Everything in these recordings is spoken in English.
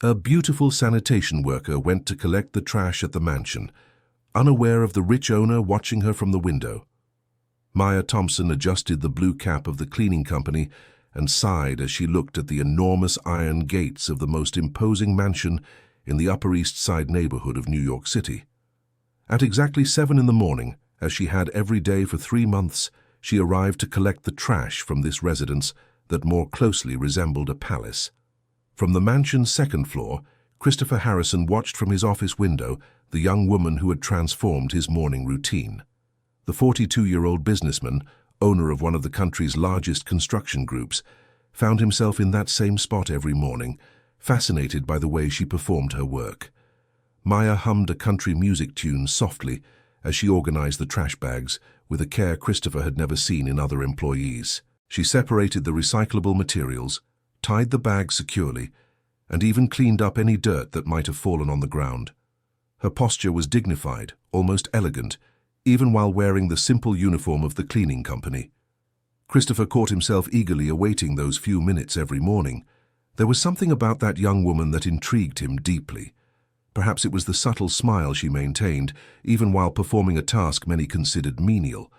A beautiful sanitation worker went to collect the trash at the mansion, unaware of the rich owner watching her from the window. Maya Thompson adjusted the blue cap of the cleaning company and sighed as she looked at the enormous iron gates of the most imposing mansion in the Upper East Side neighborhood of New York City. At exactly 7 in the morning, as she had every day for 3 months, she arrived to collect the trash from this residence that more closely resembled a palace. From the mansion's second floor, Christopher Harrison watched from his office window the young woman who had transformed his morning routine. The 42-year-old businessman, owner of one of the country's largest construction groups, found himself in that same spot every morning, fascinated by the way she performed her work. Maya hummed a country music tune softly as she organized the trash bags with a care Christopher had never seen in other employees. She separated the recyclable materials, tied the bags securely, and even cleaned up any dirt that might have fallen on the ground. Her posture was dignified, almost elegant, even while wearing the simple uniform of the cleaning company. Christopher caught himself eagerly awaiting those few minutes every morning. There was something about that young woman that intrigued him deeply. Perhaps it was the subtle smile she maintained, even while performing a task many considered menial.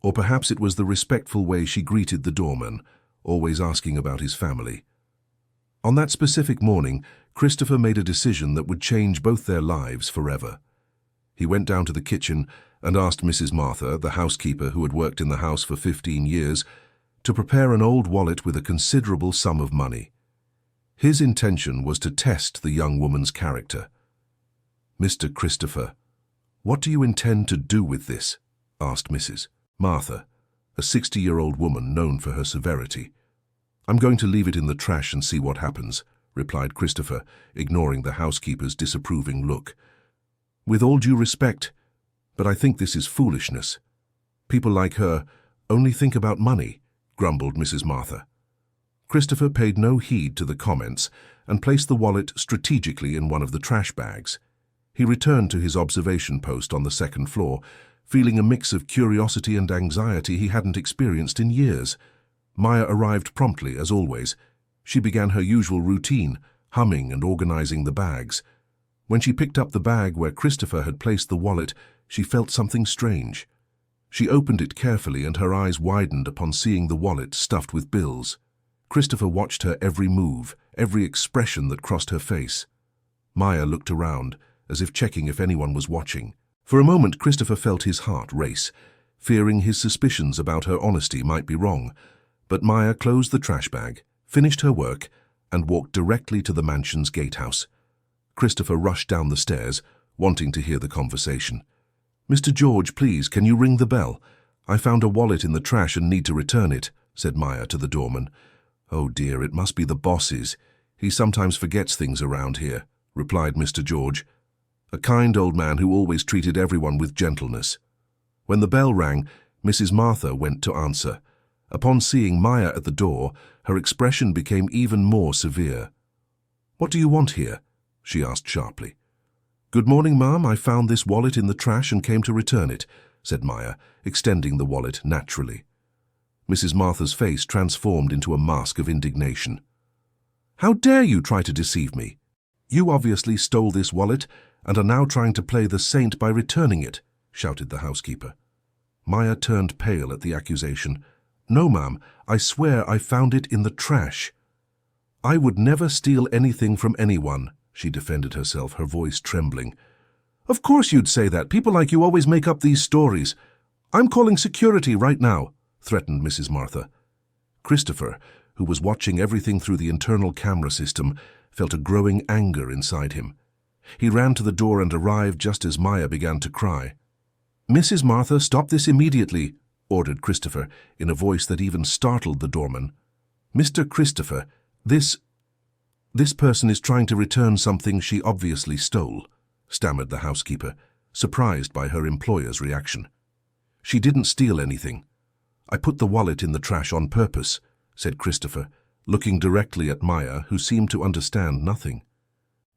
Or perhaps it was the respectful way she greeted the doorman, always asking about his family. On that specific morning, Christopher made a decision that would change both their lives forever. He went down to the kitchen and asked Mrs. Martha, the housekeeper who had worked in the house for 15 years, to prepare an old wallet with a considerable sum of money. His intention was to test the young woman's character. "Mr. Christopher, what do you intend to do with this?" asked Mrs. Martha, a 60-year-old woman known for her severity. "I'm going to leave it in the trash and see what happens," replied Christopher, ignoring the housekeeper's disapproving look. "With all due respect, but I think this is foolishness. People like her only think about money," grumbled Mrs. Martha. Christopher paid no heed to the comments and placed the wallet strategically in one of the trash bags. He returned to his observation post on the second floor, feeling a mix of curiosity and anxiety he hadn't experienced in years. Maya arrived promptly, as always. She began her usual routine, humming and organizing the bags. When she picked up the bag where Christopher had placed the wallet, she felt something strange. She opened it carefully and her eyes widened upon seeing the wallet stuffed with bills. Christopher watched her every move, every expression that crossed her face. Maya looked around, as if checking if anyone was watching. For a moment, Christopher felt his heart race, fearing his suspicions about her honesty might be wrong. But Maya closed the trash bag, finished her work, and walked directly to the mansion's gatehouse. Christopher rushed down the stairs, wanting to hear the conversation. "Mr. George, please, can you ring the bell? I found a wallet in the trash and need to return it," said Maya to the doorman. "Oh dear, it must be the boss's. He sometimes forgets things around here," replied Mr. George, a kind old man who always treated everyone with gentleness. When the bell rang, Mrs. Martha went to answer. Upon seeing Maya at the door, her expression became even more severe. "What do you want here?" she asked sharply. "Good morning, ma'am. I found this wallet in the trash and came to return it," said Maya, extending the wallet naturally. Mrs. Martha's face transformed into a mask of indignation. "How dare you try to deceive me? You obviously stole this wallet and are now trying to play the saint by returning it," shouted the housekeeper. Maya turned pale at the accusation. "No, ma'am, I swear I found it in the trash." "I would never steal anything from anyone," she defended herself, her voice trembling. "Of course you'd say that. People like you always make up these stories. I'm calling security right now," threatened Mrs. Martha. Christopher, who was watching everything through the internal camera system, felt a growing anger inside him. He ran to the door and arrived just as Maya began to cry. "Mrs. Martha, stop this immediately," ordered Christopher in a voice that even startled the doorman. "Mr. Christopher, this person is trying to return something she obviously stole," stammered the housekeeper, surprised by her employer's reaction. "She didn't steal anything. I put the wallet in the trash on purpose," said Christopher, looking directly at Maya, who seemed to understand nothing.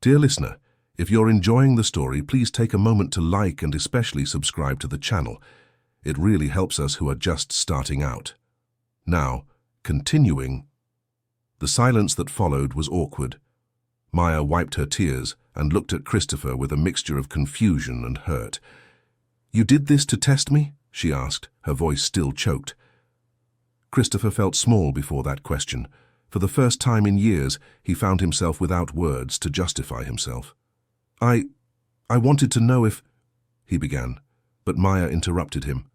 Dear listener, if you're enjoying the story, please take a moment to like and especially subscribe to the channel. It really helps us who are just starting out. Now, continuing. The silence that followed was awkward. Maya wiped her tears and looked at Christopher with a mixture of confusion and hurt. "You did this to test me?" she asked, her voice still choked. Christopher felt small before that question. For the first time in years, he found himself without words to justify himself. I wanted to know if—" he began, but Maya interrupted him.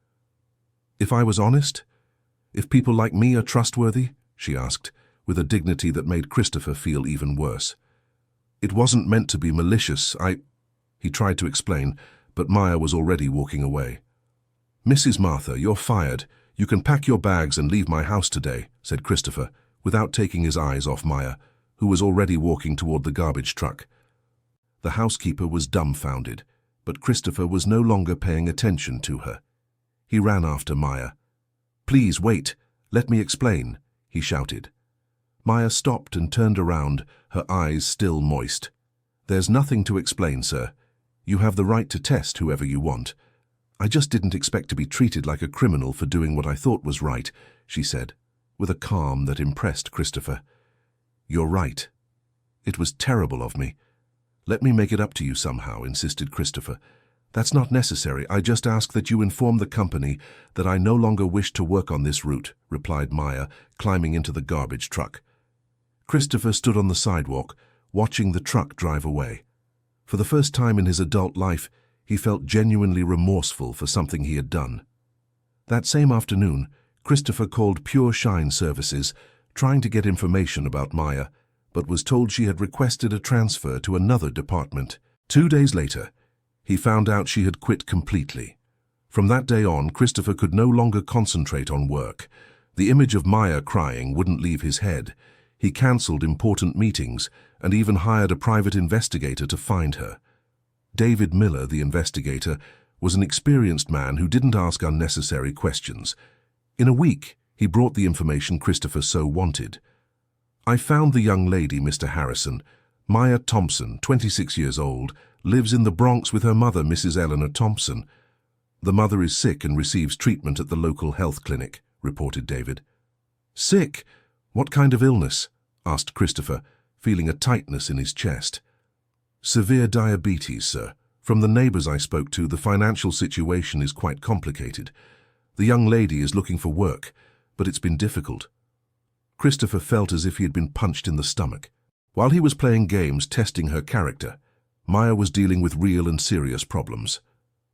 "If I was honest? If people like me are trustworthy?" she asked, with a dignity that made Christopher feel even worse. "It wasn't meant to be malicious. He tried to explain, but Maya was already walking away. "Mrs. Martha, you're fired. You can pack your bags and leave my house today," said Christopher, without taking his eyes off Maya, who was already walking toward the garbage truck. The housekeeper was dumbfounded, but Christopher was no longer paying attention to her. He ran after Maya. "Please wait, let me explain," he shouted. Maya stopped and turned around, her eyes still moist. "There's nothing to explain, sir. You have the right to test whoever you want. I just didn't expect to be treated like a criminal for doing what I thought was right," she said, with a calm that impressed Christopher. "You're right. It was terrible of me." "Let me make it up to you somehow," insisted Christopher. "That's not necessary. I just ask that you inform the company that I no longer wish to work on this route," replied Maya, climbing into the garbage truck. Christopher stood on the sidewalk, watching the truck drive away. For the first time in his adult life, he felt genuinely remorseful for something he had done. That same afternoon, Christopher called Pure Shine Services, trying to get information about Maya, but was told she had requested a transfer to another department. 2 days later, he found out she had quit completely. From that day on, Christopher could no longer concentrate on work. The image of Maya crying wouldn't leave his head. He cancelled important meetings and even hired a private investigator to find her. David Miller, the investigator, was an experienced man who didn't ask unnecessary questions. In a week, he brought the information Christopher so wanted. "I found the young lady, Mr. Harrison. Maya Thompson, 26 years old, lives in the Bronx with her mother, Mrs. Eleanor Thompson. The mother is sick and receives treatment at the local health clinic," reported David. "Sick? What kind of illness?" asked Christopher, feeling a tightness in his chest. "Severe diabetes, sir. From the neighbors I spoke to, the financial situation is quite complicated. The young lady is looking for work, but it's been difficult." Christopher felt as if he had been punched in the stomach. While he was playing games testing her character, Maya was dealing with real and serious problems.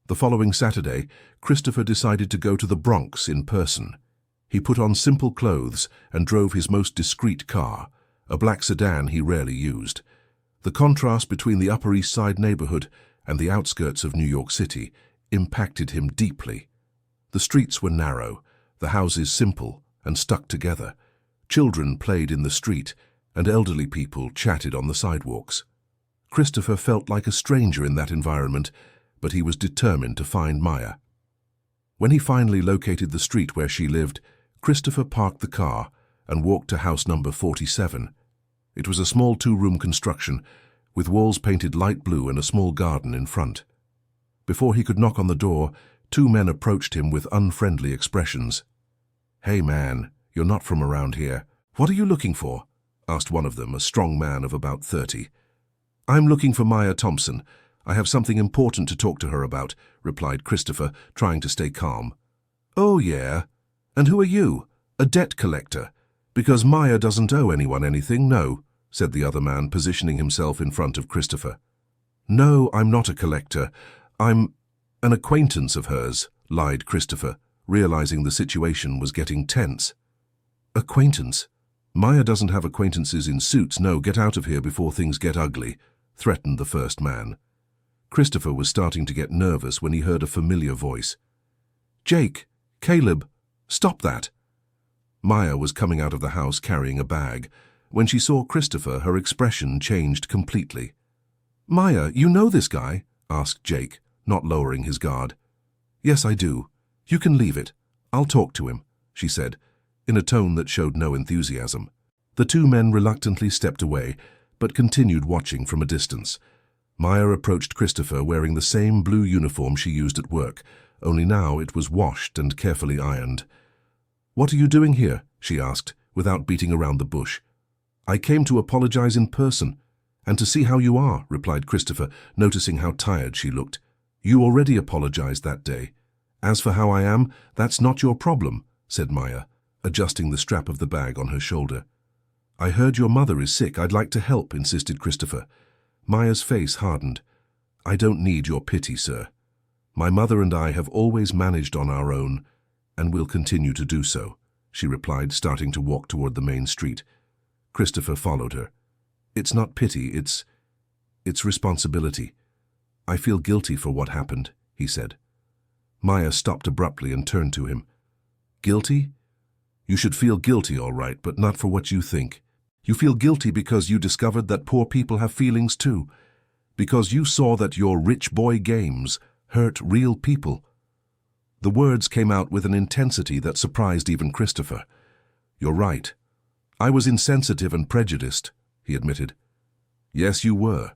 The following Saturday, Christopher decided to go to the Bronx in person. He put on simple clothes and drove his most discreet car, a black sedan he rarely used. The contrast between the Upper East Side neighborhood and the outskirts of New York City impacted him deeply. The streets were narrow, the houses simple and stuck together. Children played in the street, and elderly people chatted on the sidewalks. Christopher felt like a stranger in that environment, but he was determined to find Maya. When he finally located the street where she lived, Christopher parked the car and walked to house number 47. It was a small 2-room construction, with walls painted light blue and a small garden in front. Before he could knock on the door, 2 men approached him with unfriendly expressions. "Hey man, you're not from around here. What are you looking for?" asked one of them, a strong man of about 30. "I'm looking for Maya Thompson. I have something important to talk to her about," replied Christopher, trying to stay calm. "Oh yeah? And who are you? A debt collector? Because Maya doesn't owe anyone anything, no," said the other man, positioning himself in front of Christopher. "No, I'm not a collector. I'm an acquaintance of hers," lied Christopher, realizing the situation was getting tense. "Acquaintance? Maya doesn't have acquaintances in suits. No, get out of here before things get ugly," threatened the first man. Christopher was starting to get nervous when he heard a familiar voice. "Jake, Caleb, stop that." Maya was coming out of the house carrying a bag. When she saw Christopher, her expression changed completely. "Maya, you know this guy?" asked Jake, not lowering his guard. "Yes, I do. You can leave it. I'll talk to him," she said, in a tone that showed no enthusiasm. The 2 men reluctantly stepped away, but continued watching from a distance. Maya approached Christopher wearing the same blue uniform she used at work, only now it was washed and carefully ironed. "What are you doing here?" she asked, without beating around the bush. "I came to apologize in person. "And to see how you are," replied Christopher, noticing how tired she looked. "You already apologized that day." "As for how I am, that's not your problem," said Maya, adjusting the strap of the bag on her shoulder. "I heard your mother is sick. I'd like to help," insisted Christopher. Maya's face hardened. "I don't need your pity, sir. My mother and I have always managed on our own, and will continue to do so," she replied, starting to walk toward the main street. Christopher followed her. "It's not pity, it's responsibility. I feel guilty for what happened," he said. Maya stopped abruptly and turned to him. "Guilty? You should feel guilty, all right, but not for what you think. You feel guilty because you discovered that poor people have feelings too, because you saw that your rich boy games hurt real people." The words came out with an intensity that surprised even Christopher. "You're right. I was insensitive and prejudiced," he admitted. "Yes, you were.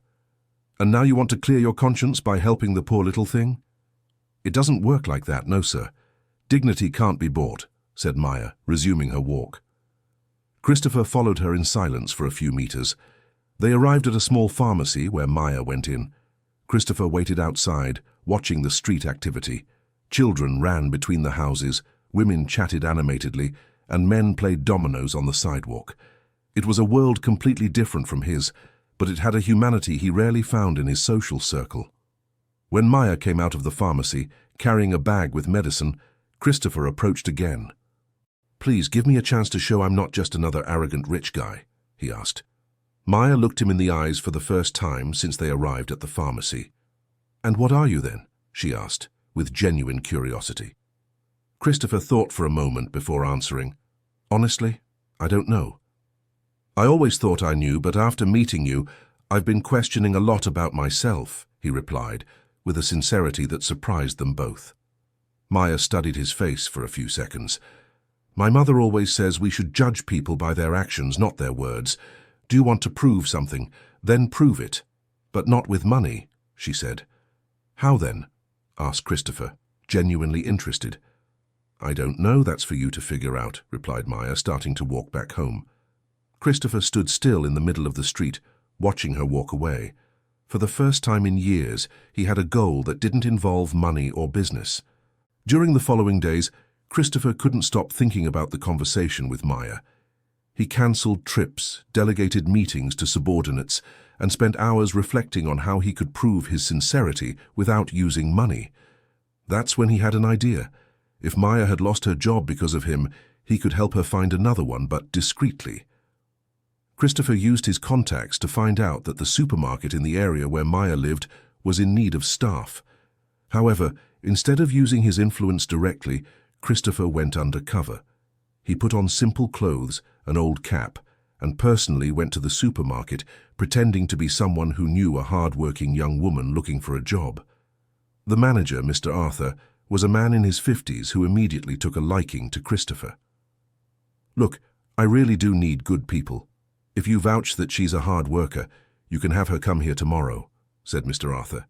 And now you want to clear your conscience by helping the poor little thing?" "It doesn't work like that, no, sir. Dignity can't be bought," said Maya, resuming her walk. Christopher followed her in silence for a few meters. They arrived at a small pharmacy where Maya went in. Christopher waited outside, watching the street activity. Children ran between the houses, women chatted animatedly, and men played dominoes on the sidewalk. It was a world completely different from his, but it had a humanity he rarely found in his social circle. When Maya came out of the pharmacy, carrying a bag with medicine, Christopher approached again. "Please give me a chance to show I'm not just another arrogant rich guy," he asked. Maya looked him in the eyes for the first time since they arrived at the pharmacy. "And what are you then?" she asked, with genuine curiosity. Christopher thought for a moment before answering. "Honestly, I don't know. I always thought I knew, but after meeting you, I've been questioning a lot about myself," he replied, with a sincerity that surprised them both. Maya studied his face for a few seconds. "My mother always says we should judge people by their actions, not their words. Do you want to prove something? Then prove it. But not with money," she said. "How then?" asked Christopher, genuinely interested. "I don't know, that's for you to figure out," replied Maya, starting to walk back home. Christopher stood still in the middle of the street, watching her walk away. For the first time in years, he had a goal that didn't involve money or business. During the following days, Christopher couldn't stop thinking about the conversation with Maya. He cancelled trips, delegated meetings to subordinates, and spent hours reflecting on how he could prove his sincerity without using money. That's when he had an idea. If Maya had lost her job because of him, he could help her find another one, but discreetly. Christopher used his contacts to find out that the supermarket in the area where Maya lived was in need of staff. However, instead of using his influence directly, Christopher went undercover. He put on simple clothes, an old cap, and personally went to the supermarket, pretending to be someone who knew a hard-working young woman looking for a job. The manager, Mr. Arthur, was a man in his 50s who immediately took a liking to Christopher. "Look, I really do need good people. If you vouch that she's a hard worker, you can have her come here tomorrow," said Mr. Arthur.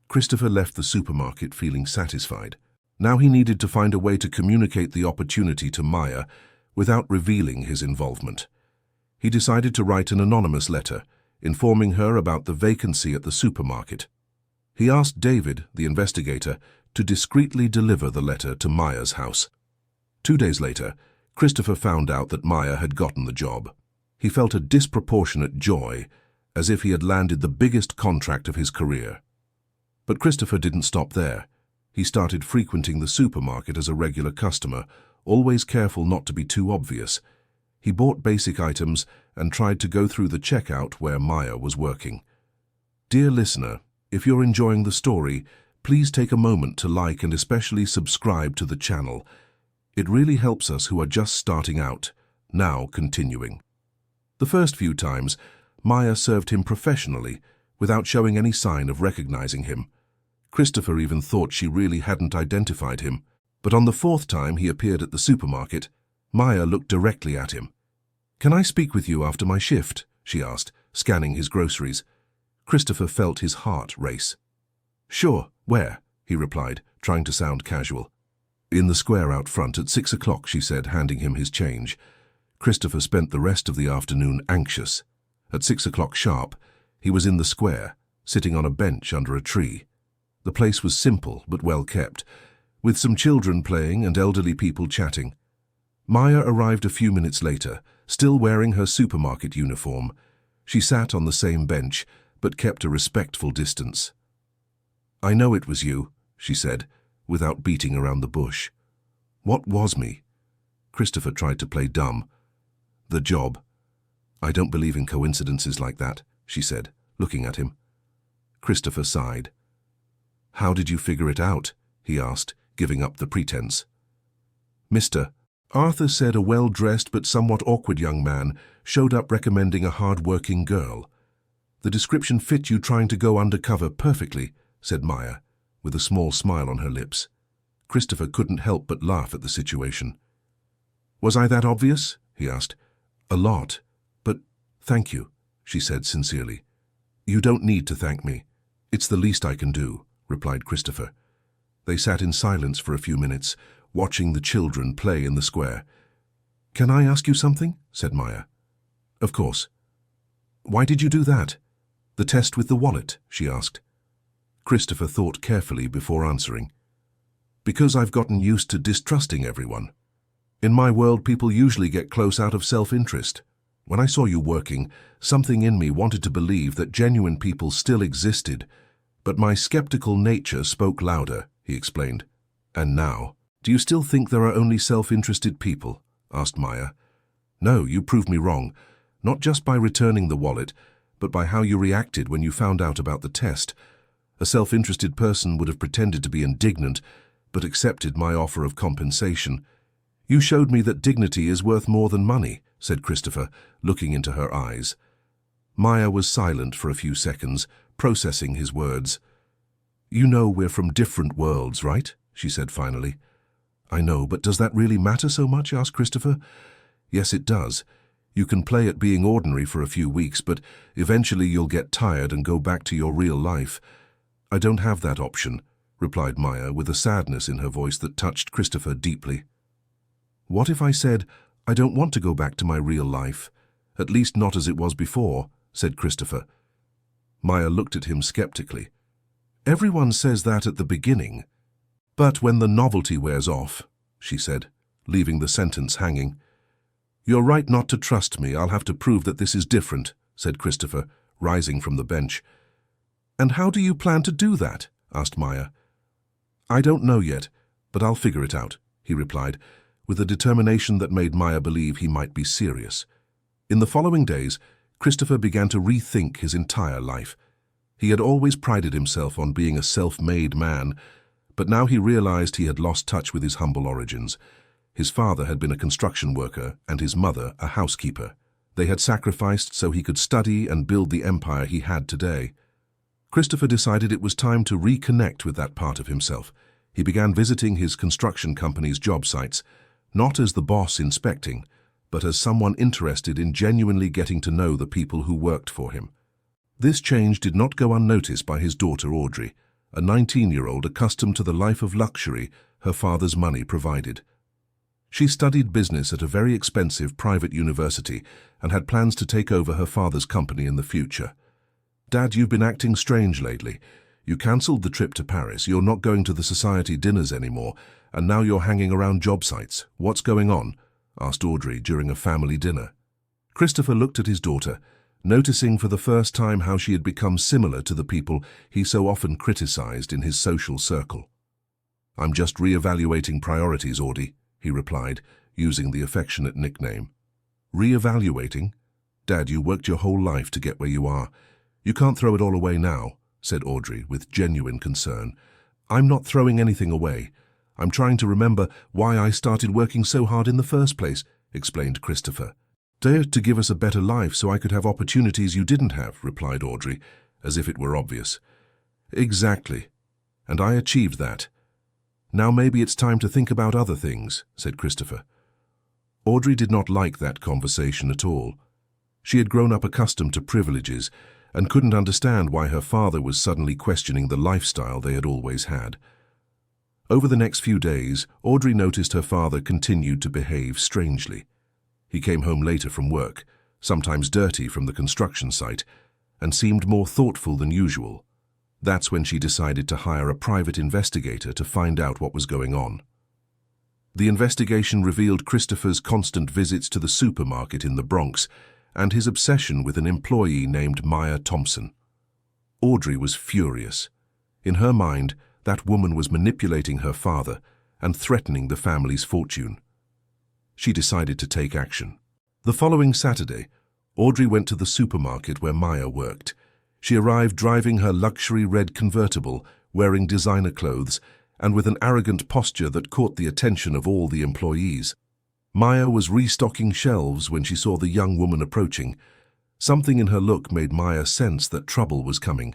Christopher left the supermarket feeling satisfied. Now he needed to find a way to communicate the opportunity to Maya without revealing his involvement. He decided to write an anonymous letter, informing her about the vacancy at the supermarket. He asked David, the investigator, to discreetly deliver the letter to Maya's house. 2 days later, Christopher found out that Maya had gotten the job. He felt a disproportionate joy, as if he had landed the biggest contract of his career. But Christopher didn't stop there. He started frequenting the supermarket as a regular customer, always careful not to be too obvious. He bought basic items and tried to go through the checkout where Maya was working. Dear listener, if you're enjoying the story, please take a moment to like and especially subscribe to the channel. It really helps us who are just starting out. Now continuing. The first few times, Maya served him professionally, without showing any sign of recognizing him. Christopher even thought she really hadn't identified him, but on the 4th time he appeared at the supermarket, Maya looked directly at him. "Can I speak with you after my shift?" she asked, scanning his groceries. Christopher felt his heart race. "Sure, where?" he replied, trying to sound casual. "In the square out front at 6 o'clock, she said, handing him his change. Christopher spent the rest of the afternoon anxious. At 6 o'clock sharp, he was in the square, sitting on a bench under a tree. The place was simple but well kept, with some children playing and elderly people chatting. Maya arrived a few minutes later, still wearing her supermarket uniform. She sat on the same bench, but kept a respectful distance. "I know it was you," she said, without beating around the bush. "What was me?" Christopher tried to play dumb. "The job. I don't believe in coincidences like that," she said, looking at him. Christopher sighed. "How did you figure it out?" he asked, giving up the pretense. "Mr. Arthur said a well-dressed but somewhat awkward young man showed up recommending a hard-working girl. The description fit you trying to go undercover perfectly," said Maya, with a small smile on her lips. Christopher couldn't help but laugh at the situation. "Was I that obvious?" he asked. "A lot, but thank you," she said sincerely. "You don't need to thank me. It's the least I can do," replied Christopher. They sat in silence for a few minutes, watching the children play in the square. "Can I ask you something?" said Maya. "Of course." "Why did you do that? The test with the wallet?" she asked. Christopher thought carefully before answering. "Because I've gotten used to distrusting everyone. In my world, people usually get close out of self-interest. When I saw you working, something in me wanted to believe that genuine people still existed, but my skeptical nature spoke louder," he explained. "And now, do you still think there are only self-interested people?" asked Maya. "No, you proved me wrong, not just by returning the wallet, but by how you reacted when you found out about the test. A self-interested person would have pretended to be indignant, but accepted my offer of compensation. You showed me that dignity is worth more than money," said Christopher, looking into her eyes. Maya was silent for a few seconds, processing his words. "You know we're from different worlds, right?" she said finally. "I know, but does that really matter so much?" asked Christopher. "Yes, it does. You can play at being ordinary for a few weeks, but eventually you'll get tired and go back to your real life. I don't have that option," replied Maya with a sadness in her voice that touched Christopher deeply. "What if I said, I don't want to go back to my real life, at least not as it was before," said Christopher. Maya looked at him skeptically. "Everyone says that at the beginning. But when the novelty wears off," she said, leaving the sentence hanging. "You're right not to trust me. I'll have to prove that this is different," said Christopher, rising from the bench. "And how do you plan to do that?" asked Maya. "I don't know yet, but I'll figure it out," he replied, with a determination that made Maya believe he might be serious. In the following days, Christopher began to rethink his entire life. He had always prided himself on being a self-made man, but now he realized he had lost touch with his humble origins. His father had been a construction worker and his mother a housekeeper. They had sacrificed so he could study and build the empire he had today. Christopher decided it was time to reconnect with that part of himself. He began visiting his construction company's job sites, not as the boss inspecting, but as someone interested in genuinely getting to know the people who worked for him. This change did not go unnoticed by his daughter Audrey, a 19-year-old accustomed to the life of luxury her father's money provided. She studied business at a very expensive private university and had plans to take over her father's company in the future. "Dad, you've been acting strange lately. You cancelled the trip to Paris, you're not going to the society dinners anymore, and now you're hanging around job sites. What's going on?" asked Audrey during a family dinner. Christopher looked at his daughter, noticing for the first time how she had become similar to the people he so often criticized in his social circle. "I'm just re-evaluating priorities, Audie," he replied, using the affectionate nickname. "Re-evaluating? Dad, you worked your whole life to get where you are. You can't throw it all away now," said Audrey with genuine concern. "I'm not throwing anything away. I'm trying to remember why I started working so hard in the first place," explained Christopher. "Dare to give us a better life so I could have opportunities you didn't have," replied Audrey, as if it were obvious. "Exactly. And I achieved that. Now maybe it's time to think about other things," said Christopher. Audrey did not like that conversation at all. She had grown up accustomed to privileges and couldn't understand why her father was suddenly questioning the lifestyle they had always had. Over the next few days, Audrey noticed her father continued to behave strangely. He came home later from work, sometimes dirty from the construction site, and seemed more thoughtful than usual. That's when she decided to hire a private investigator to find out what was going on. The investigation revealed Christopher's constant visits to the supermarket in the Bronx and his obsession with an employee named Maya Thompson. Audrey was furious. In her mind, that woman was manipulating her father and threatening the family's fortune. She decided to take action. The following Saturday, Audrey went to the supermarket where Maya worked. She arrived driving her luxury red convertible, wearing designer clothes, and with an arrogant posture that caught the attention of all the employees. Maya was restocking shelves when she saw the young woman approaching. Something in her look made Maya sense that trouble was coming.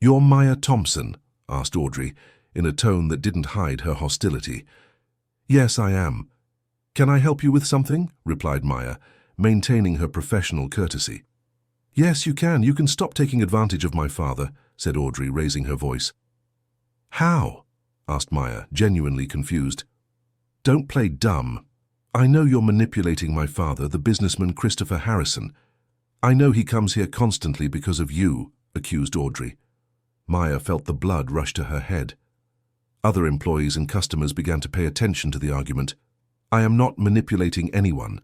"You're Maya Thompson?" asked Audrey, in a tone that didn't hide her hostility. "Yes, I am. Can I help you with something?" replied Maya, maintaining her professional courtesy. "Yes, you can. You can stop taking advantage of my father," said Audrey, raising her voice. "How?" asked Maya, genuinely confused. "Don't play dumb. I know you're manipulating my father, the businessman Christopher Harrison. I know he comes here constantly because of you," accused Audrey. Maya felt the blood rush to her head. Other employees and customers began to pay attention to the argument. "I am not manipulating anyone.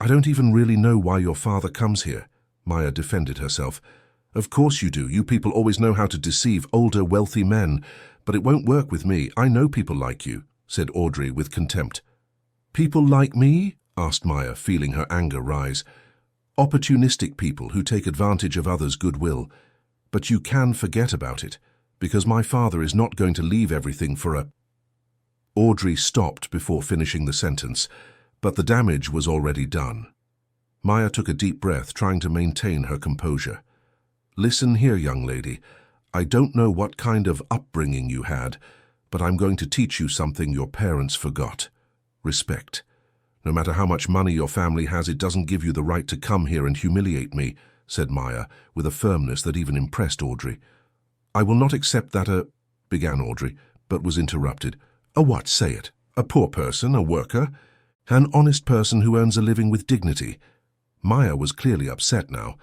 I don't even really know why your father comes here," Maya defended herself. "Of course you do. You people always know how to deceive older, wealthy men. But it won't work with me. I know people like you," said Audrey with contempt. "People like me?" asked Maya, feeling her anger rise. "Opportunistic people who take advantage of others' goodwill. But you can forget about it, because my father is not going to leave everything for a—" Audrey stopped before finishing the sentence, but the damage was already done. Maya took a deep breath, trying to maintain her composure. "Listen here, young lady. I don't know what kind of upbringing you had, but I'm going to teach you something your parents forgot. Respect. No matter how much money your family has, it doesn't give you the right to come here and humiliate me," said Maya, with a firmness that even impressed Audrey. "I will not accept that began Audrey, but was interrupted. "A what? Say it. A poor person, a worker? An honest person who earns a living with dignity." Maya was clearly upset now.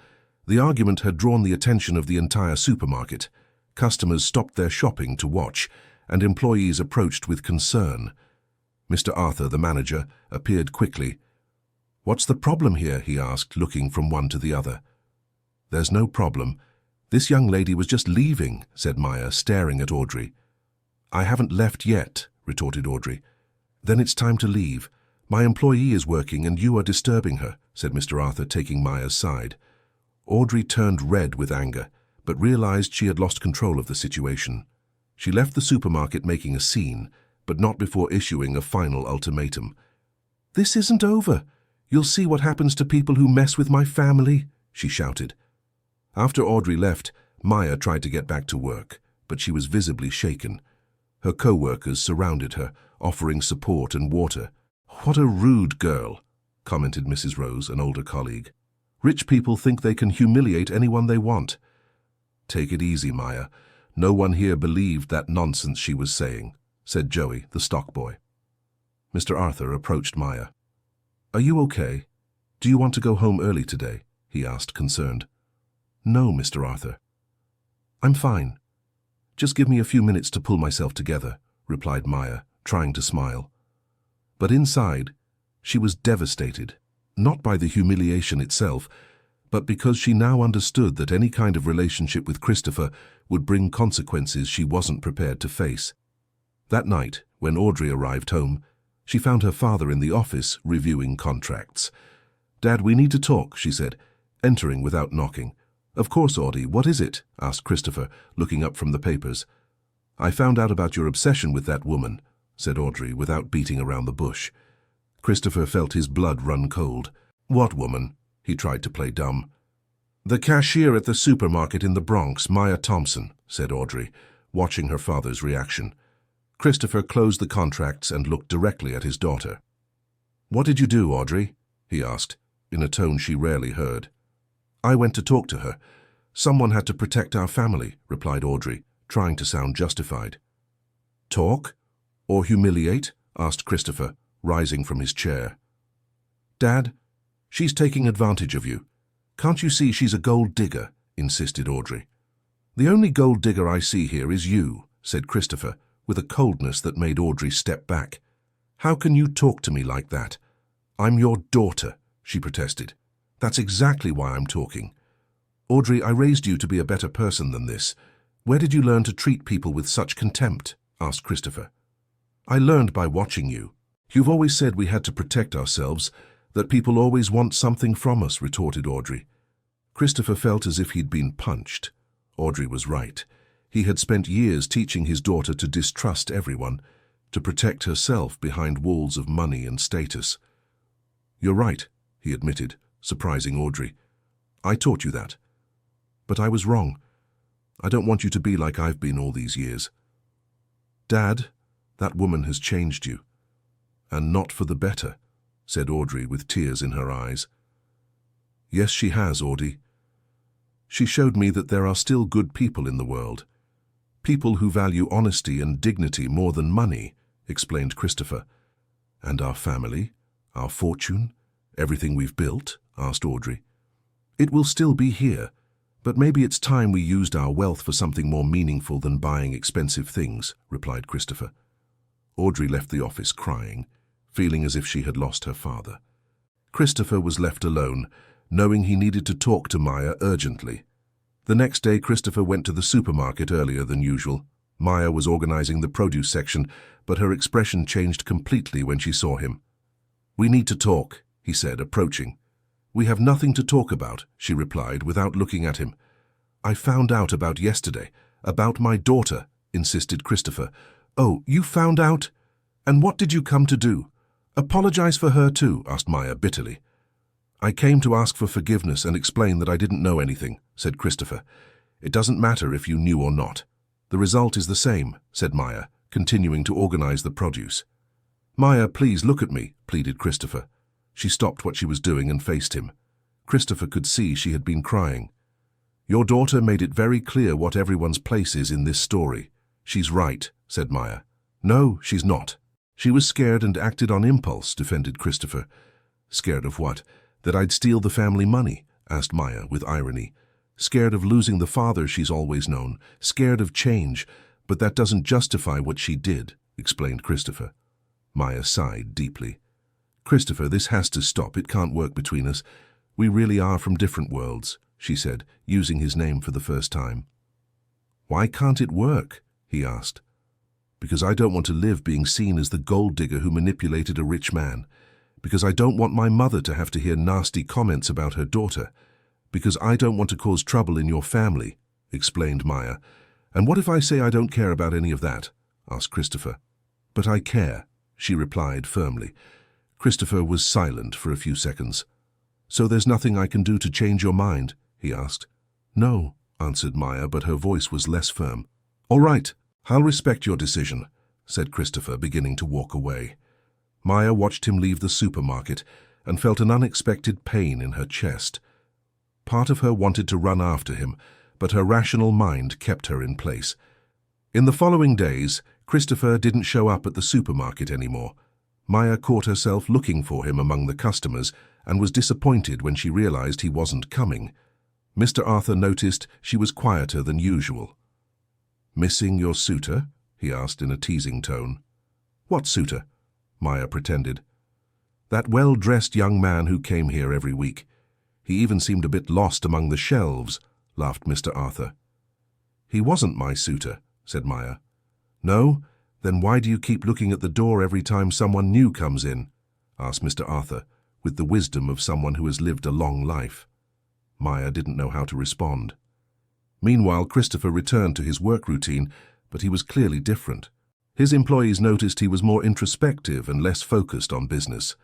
The argument had drawn the attention of the entire supermarket. Customers stopped their shopping to watch, and employees approached with concern. Mr. Arthur, the manager, appeared quickly. "What's the problem here?" he asked, looking from one to the other. "There's no problem. This young lady was just leaving," said Maya, staring at Audrey. "I haven't left yet," retorted Audrey. "Then it's time to leave. My employee is working and you are disturbing her," said Mr. Arthur, taking Maya's side. Audrey turned red with anger, but realized she had lost control of the situation. She left the supermarket making a scene, but not before issuing a final ultimatum. "This isn't over. You'll see what happens to people who mess with my family," she shouted. After Audrey left, Maya tried to get back to work, but she was visibly shaken. Her co-workers surrounded her, offering support and water. "What a rude girl," commented Mrs. Rose, an older colleague. "Rich people think they can humiliate anyone they want." "Take it easy, Maya. No one here believed that nonsense she was saying," said Joey, the stock boy. Mr. Arthur approached Maya. "Are you okay? Do you want to go home early today?" he asked, concerned. "No, Mr. Arthur. I'm fine. Just give me a few minutes to pull myself together," replied Maya, trying to smile. But inside, she was devastated, not by the humiliation itself, but because she now understood that any kind of relationship with Christopher would bring consequences she wasn't prepared to face. That night, when Audrey arrived home, she found her father in the office reviewing contracts. "Dad, we need to talk," she said, entering without knocking. "Of course, Audie. What is it?" asked Christopher, looking up from the papers. "I found out about your obsession with that woman," said Audrey, without beating around the bush. Christopher felt his blood run cold. "What woman?" He tried to play dumb. "The cashier at the supermarket in the Bronx, Maya Thompson," said Audrey, watching her father's reaction. Christopher closed the contracts and looked directly at his daughter. "What did you do, Audrey?" he asked, in a tone she rarely heard. "I went to talk to her. Someone had to protect our family," replied Audrey, trying to sound justified. "Talk? Or humiliate?" asked Christopher, rising from his chair. "Dad, She's taking advantage of you. Can't you see she's a gold digger? Insisted Audrey. The only gold digger I see here is you, said Christopher, with a coldness that made Audrey step back. How can you talk to me like that? I'm your daughter, she protested. That's exactly why I'm talking. Audrey, I raised you to be a better person than this. Where did you learn to treat people with such contempt? Asked Christopher. I learned by watching you. You've always said we had to protect ourselves, that people always want something from us, retorted Audrey. Christopher felt as if he'd been punched. Audrey was right. He had spent years teaching his daughter to distrust everyone, to protect herself behind walls of money and status. You're right, he admitted, surprising Audrey. I taught you that. But I was wrong. I don't want you to be like I've been all these years. Dad, that woman has changed you. And not for the better, said Audrey with tears in her eyes. Yes, she has, Audie. She showed me that there are still good people in the world. People who value honesty and dignity more than money, explained Christopher. And our family, our fortune, everything we've built, asked Audrey. It will still be here, but maybe it's time we used our wealth for something more meaningful than buying expensive things, replied Christopher. Audrey left the office crying, feeling as if she had lost her father. Christopher was left alone, knowing he needed to talk to Maya urgently. The next day, Christopher went to the supermarket earlier than usual. Maya was organizing the produce section, but her expression changed completely when she saw him. We need to talk, he said, approaching. We have nothing to talk about, she replied without looking at him. I found out about yesterday, about my daughter, insisted Christopher. Oh, you found out? And what did you come to do? Apologize for her too, asked Maya bitterly. I came to ask for forgiveness and explain that I didn't know anything, said Christopher. It doesn't matter if you knew or not. The result is the same, said Maya, continuing to organize the produce. Maya, please look at me, pleaded Christopher. She stopped what she was doing and faced him. Christopher could see she had been crying. Your daughter made it very clear what everyone's place is in this story. She's right, said Maya. No, she's not. She was scared and acted on impulse, defended Christopher. Scared of what? That I'd steal the family money? Asked Maya with irony. Scared of losing the father she's always known. Scared of change. But that doesn't justify what she did, explained Christopher. Maya sighed deeply. Christopher, this has to stop. It can't work between us. We really are from different worlds, she said, using his name for the first time. Why can't it work? He asked. Because I don't want to live being seen as the gold digger who manipulated a rich man. Because I don't want my mother to have to hear nasty comments about her daughter. Because I don't want to cause trouble in your family, explained Maya. And what if I say I don't care about any of that? Asked Christopher. But I care, she replied firmly. Christopher was silent for a few seconds. So there's nothing I can do to change your mind? He asked. No, answered Maya, but her voice was less firm. All right, I'll respect your decision, said Christopher, beginning to walk away. Maya watched him leave the supermarket and felt an unexpected pain in her chest. Part of her wanted to run after him, but her rational mind kept her in place. In the following days, Christopher didn't show up at the supermarket anymore. Maya caught herself looking for him among the customers and was disappointed when she realized he wasn't coming. Mr. Arthur noticed she was quieter than usual. Missing your suitor? He asked in a teasing tone. What suitor? Maya pretended. That well-dressed young man who came here every week. He even seemed a bit lost among the shelves, laughed Mr. Arthur. He wasn't my suitor, said Maya. No? Then why do you keep looking at the door every time someone new comes in? Asked Mr. Arthur, with the wisdom of someone who has lived a long life. Maya didn't know how to respond. Meanwhile, Christopher returned to his work routine, but he was clearly different. His employees noticed he was more introspective and less focused on business.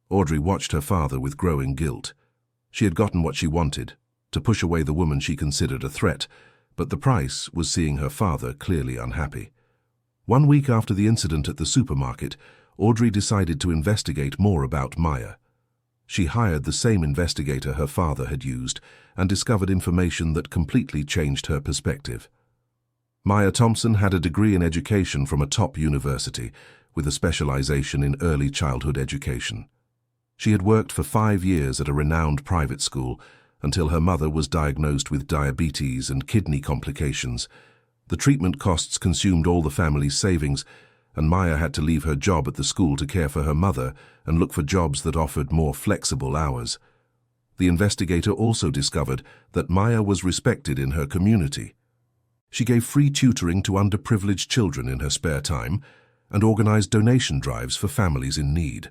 Audrey watched her father with growing guilt. She had gotten what she wanted, to push away the woman she considered a threat, but the price was seeing her father clearly unhappy. 1 week after the incident at the supermarket, Audrey decided to investigate more about Maya. She hired the same investigator her father had used and discovered information that completely changed her perspective. Maya Thompson had a degree in education from a top university with a specialization in early childhood education. She had worked for 5 years at a renowned private school until her mother was diagnosed with diabetes and kidney complications. The treatment costs consumed all the family's savings, and Maya had to leave her job at the school to care for her mother and look for jobs that offered more flexible hours. The investigator also discovered that Maya was respected in her community. She gave free tutoring to underprivileged children in her spare time and organized donation drives for families in need.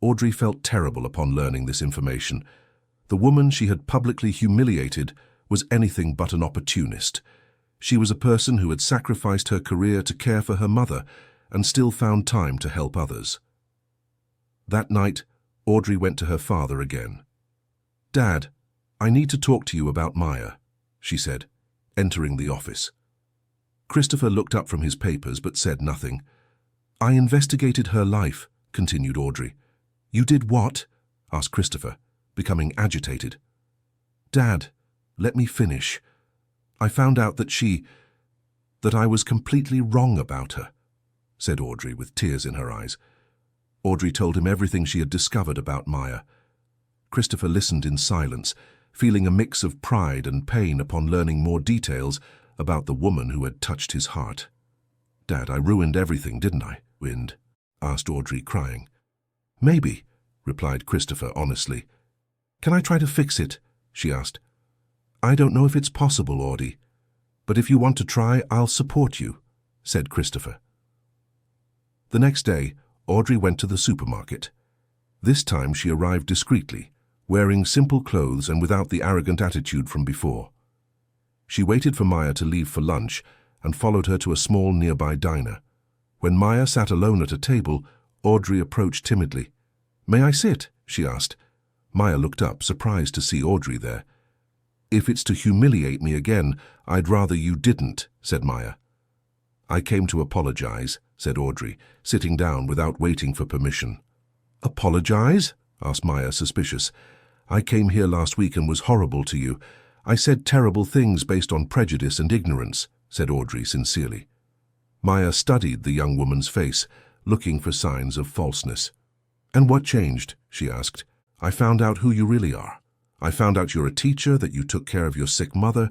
Audrey felt terrible upon learning this information. The woman she had publicly humiliated was anything but an opportunist. She was a person who had sacrificed her career to care for her mother and still found time to help others. That night, Audrey went to her father again. "Dad, I need to talk to you about Maya," she said, entering the office. Christopher looked up from his papers but said nothing. "I investigated her life," continued Audrey. "You did what?" asked Christopher, becoming agitated. "Dad, let me finish. I found out that I was completely wrong about her," said Audrey with tears in her eyes. Audrey told him everything she had discovered about Maya. Christopher listened in silence, feeling a mix of pride and pain upon learning more details about the woman who had touched his heart. "Dad, I ruined everything, didn't I?" asked Audrey, crying. "Maybe," replied Christopher honestly. "Can I try to fix it?" she asked. "I don't know if it's possible, Audie, but if you want to try, I'll support you," said Christopher. The next day, Audrey went to the supermarket. This time she arrived discreetly, wearing simple clothes and without the arrogant attitude from before. She waited for Maya to leave for lunch and followed her to a small nearby diner. When Maya sat alone at a table, Audrey approached timidly. "May I sit?" she asked. Maya looked up, surprised to see Audrey there. "If it's to humiliate me again, I'd rather you didn't," said Maya. "I came to apologize," said Audrey, sitting down without waiting for permission. "Apologize?" asked Maya, suspicious. "I came here last week and was horrible to you. I said terrible things based on prejudice and ignorance," said Audrey sincerely. Maya studied the young woman's face, looking for signs of falseness. "And what changed?" she asked. "I found out who you really are. I found out you're a teacher, that you took care of your sick mother,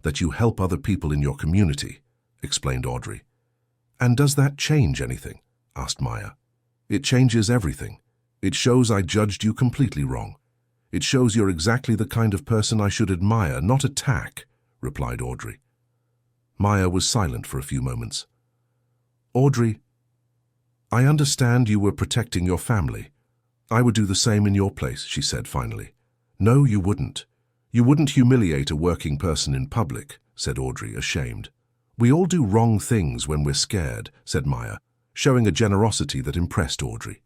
that you help other people in your community," explained Audrey. "And does that change anything?" asked Maya. "It changes everything. It shows I judged you completely wrong. It shows you're exactly the kind of person I should admire, not attack," replied Audrey. Maya was silent for a few moments. "Audrey, I understand you were protecting your family. I would do the same in your place," she said finally. "No, you wouldn't. You wouldn't humiliate a working person in public," said Audrey, ashamed. "We all do wrong things when we're scared," said Maya, showing a generosity that impressed Audrey.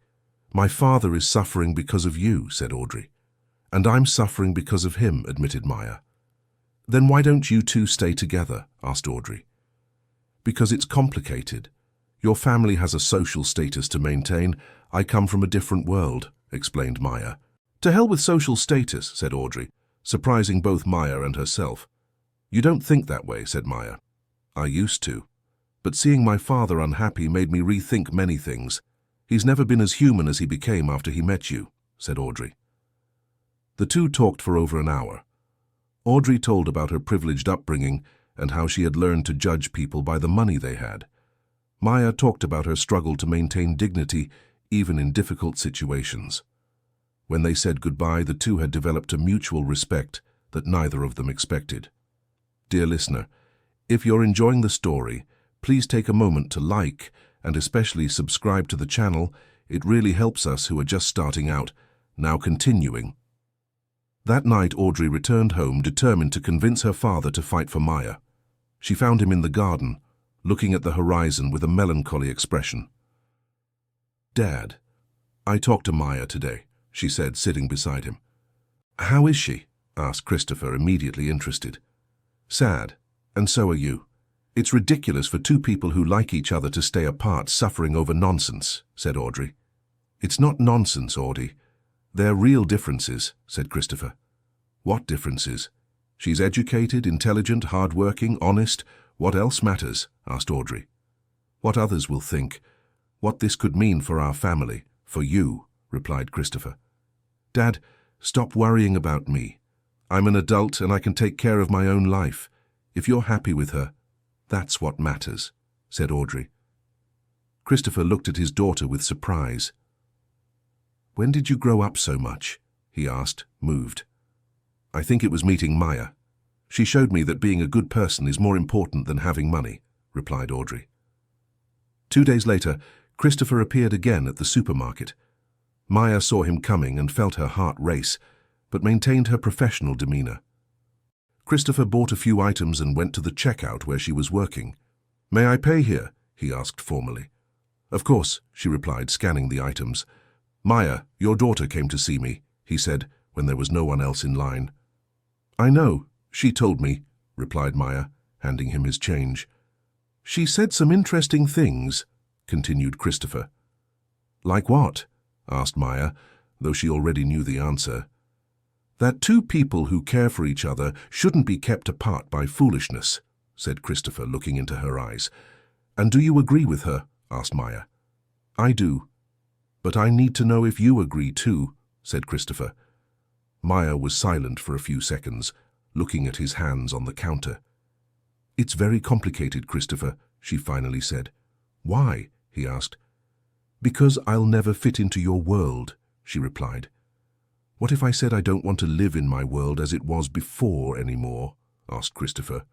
"My father is suffering because of you," said Audrey. "And I'm suffering because of him," admitted Maya. "Then why don't you two stay together?" asked Audrey. "Because it's complicated. Your family has a social status to maintain. I come from a different world," explained Maya. "To hell with social status," said Audrey, surprising both Maya and herself. "You don't think that way," said Maya. "I used to. But seeing my father unhappy made me rethink many things. He's never been as human as he became after he met you," said Audrey. The two talked for over an hour. Audrey told about her privileged upbringing and how she had learned to judge people by the money they had. Maya talked about her struggle to maintain dignity even in difficult situations. When they said goodbye, the two had developed a mutual respect that neither of them expected. Dear listener, if you're enjoying the story, please take a moment to like and especially subscribe to the channel. It really helps us who are just starting out. Now continuing. That night, Audrey returned home determined to convince her father to fight for Maya. She found him in the garden, looking at the horizon with a melancholy expression. "Dad, I talked to Maya today," she said, sitting beside him. "How is she?" asked Christopher, immediately interested. "Sad, and so are you. It's ridiculous for two people who like each other to stay apart suffering over nonsense," said Audrey. "It's not nonsense, Audie. They're real differences," said Christopher. "What differences? She's educated, intelligent, hard-working, honest. What else matters?" asked Audrey. "What others will think. What this could mean for our family, for you," replied Christopher. "Dad, stop worrying about me. I'm an adult and I can take care of my own life. If you're happy with her, that's what matters," said Audrey. Christopher looked at his daughter with surprise. "When did you grow up so much?" he asked, moved. "I think it was meeting Maya. She showed me that being a good person is more important than having money," replied Audrey. 2 days later, Christopher appeared again at the supermarket. Maya saw him coming and felt her heart race, but maintained her professional demeanor. Christopher bought a few items and went to the checkout where she was working. "May I pay here?" he asked formally. "Of course," she replied, scanning the items. "Maya, your daughter came to see me," he said, when there was no one else in line. "I know, she told me," replied Maya, handing him his change. "She said some interesting things," continued Christopher. "Like what?" asked Maya, though she already knew the answer. "That two people who care for each other shouldn't be kept apart by foolishness," said Christopher, looking into her eyes. "And do you agree with her?" asked Maya. "I do. But I need to know if you agree too," said Christopher. Maya was silent for a few seconds, looking at his hands on the counter. "It's very complicated, Christopher," she finally said. "Why?" he asked. "Because I'll never fit into your world," she replied. "What if I said I don't want to live in my world as it was before anymore?" asked Christopher.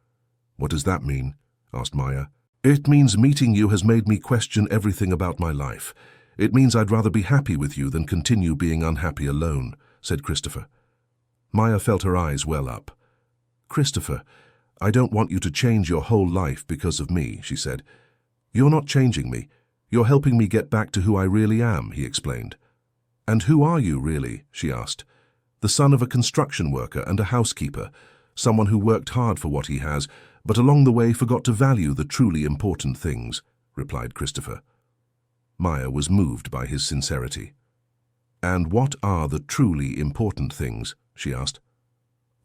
"What does that mean?" asked Maya. "It means meeting you has made me question everything about my life. It means I'd rather be happy with you than continue being unhappy alone," said Christopher. Maya felt her eyes well up. "Christopher, I don't want you to change your whole life because of me," she said. "You're not changing me. You're helping me get back to who I really am," he explained. "And who are you, really?" she asked. "The son of a construction worker and a housekeeper, someone who worked hard for what he has, but along the way forgot to value the truly important things," replied Christopher. Maya was moved by his sincerity. "And what are the truly important things?" she asked.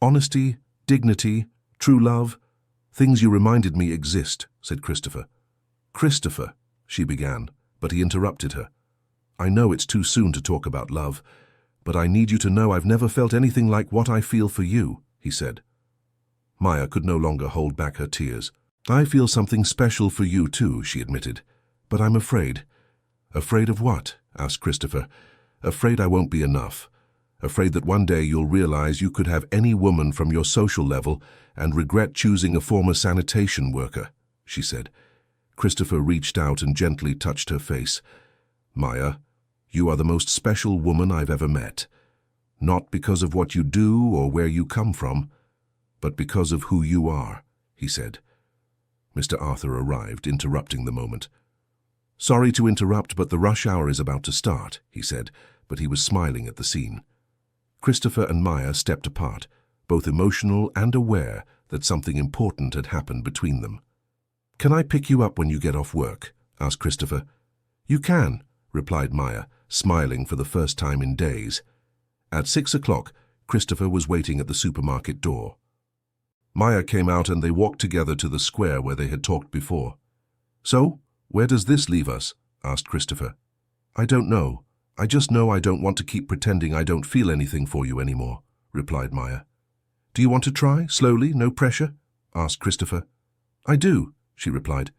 "Honesty, dignity, true love, things you reminded me exist," said Christopher. "Christopher," she began, but he interrupted her. "I know it's too soon to talk about love, but I need you to know I've never felt anything like what I feel for you," he said. Maya could no longer hold back her tears. "I feel something special for you too," she admitted, "but I'm afraid." "Afraid of what?" asked Christopher. "Afraid I won't be enough. Afraid that one day you'll realize you could have any woman from your social level and regret choosing a former sanitation worker," she said. Christopher reached out and gently touched her face. "Maya, you are the most special woman I've ever met. Not because of what you do or where you come from, but because of who you are," he said. Mr. Arthur arrived, interrupting the moment. "Sorry to interrupt, but the rush hour is about to start," he said, but he was smiling at the scene. Christopher and Maya stepped apart, both emotional and aware that something important had happened between them. "Can I pick you up when you get off work?" asked Christopher. "You can," replied Maya, smiling for the first time in days. At 6 o'clock, Christopher was waiting at the supermarket door. Maya came out and they walked together to the square where they had talked before. "So, where does this leave us?" asked Christopher. "I don't know. I just know I don't want to keep pretending I don't feel anything for you anymore," replied Maya. "Do you want to try, slowly, no pressure?" asked Christopher. "I do," she replied.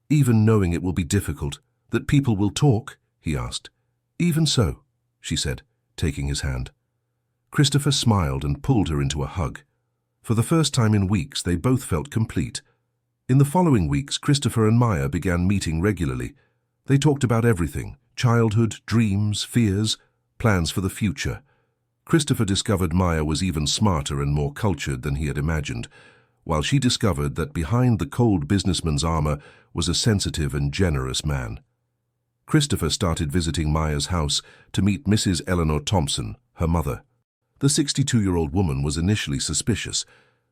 "Even knowing it will be difficult, that people will talk?" he asked. "Even so," she said, taking his hand. Christopher smiled and pulled her into a hug. For the first time in weeks, they both felt complete. In the following weeks, Christopher and Maya began meeting regularly. They talked about everything: childhood, dreams, fears, plans for the future. Christopher discovered Maya was even smarter and more cultured than he had imagined, while she discovered that behind the cold businessman's armor was a sensitive and generous man. Christopher started visiting Maya's house to meet Mrs. Eleanor Thompson, her mother. The 62-year-old woman was initially suspicious,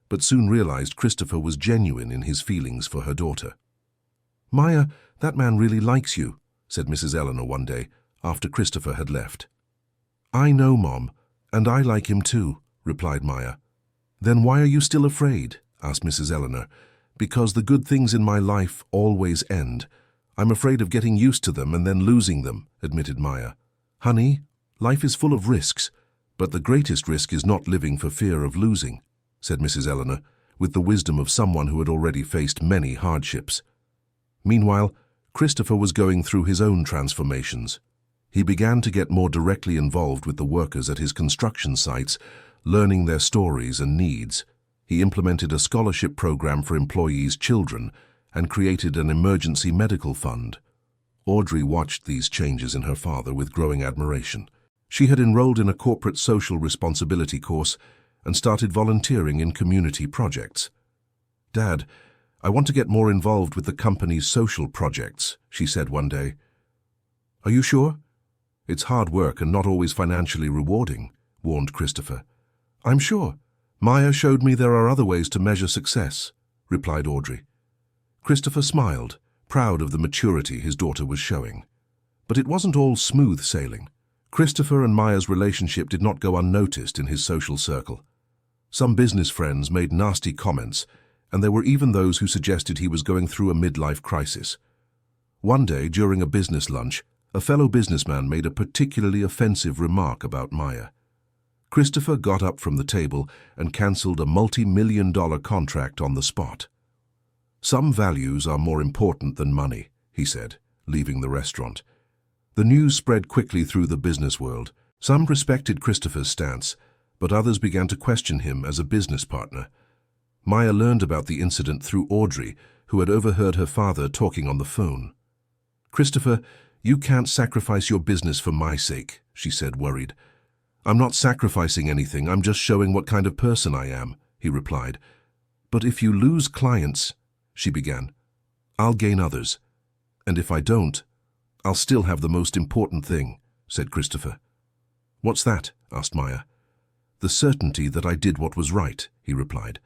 but soon realized Christopher was genuine in his feelings for her daughter. "Maya, that man really likes you," said Mrs. Eleanor one day, after Christopher had left. "I know, Mom, and I like him too," replied Maya. "Then why are you still afraid?" asked Mrs. Eleanor. "Because the good things in my life always end. I'm afraid of getting used to them and then losing them," admitted Maya. "Honey, Life is full of risks, but the greatest risk is not living for fear of losing, said Mrs. Eleanor, with the wisdom of someone who had already faced many hardships. Meanwhile, Christopher was going through his own transformations. He began to get more directly involved with the workers at his construction sites, learning their stories and needs. He implemented a scholarship program for employees' children and created an emergency medical fund. Audrey watched these changes in her father with growing admiration. She had enrolled in a corporate social responsibility course and started volunteering in community projects. "Dad, I want to get more involved with the company's social projects," she said one day. "Are you sure? It's hard work and not always financially rewarding," warned Christopher. "I'm sure. Maya showed me there are other ways to measure success," replied Audrey. Christopher smiled, proud of the maturity his daughter was showing. But it wasn't all smooth sailing. Christopher and Maya's relationship did not go unnoticed in his social circle. Some business friends made nasty comments, and there were even those who suggested he was going through a midlife crisis. One day, during a business lunch, a fellow businessman made a particularly offensive remark about Maya. Christopher got up from the table and cancelled a multi-million-dollar contract on the spot. "Some values are more important than money," he said, leaving the restaurant. The news spread quickly through the business world. Some respected Christopher's stance, but others began to question him as a business partner. Maya learned about the incident through Audrey, who had overheard her father talking on the phone. "Christopher, you can't sacrifice your business for my sake," she said, worried. "I'm not sacrificing anything, I'm just showing what kind of person I am," he replied. "But if you lose clients," she began, "I'll gain others. And if I don't, I'll still have the most important thing," said Christopher. "What's that?" asked Maya. "The certainty that I did what was right," he replied.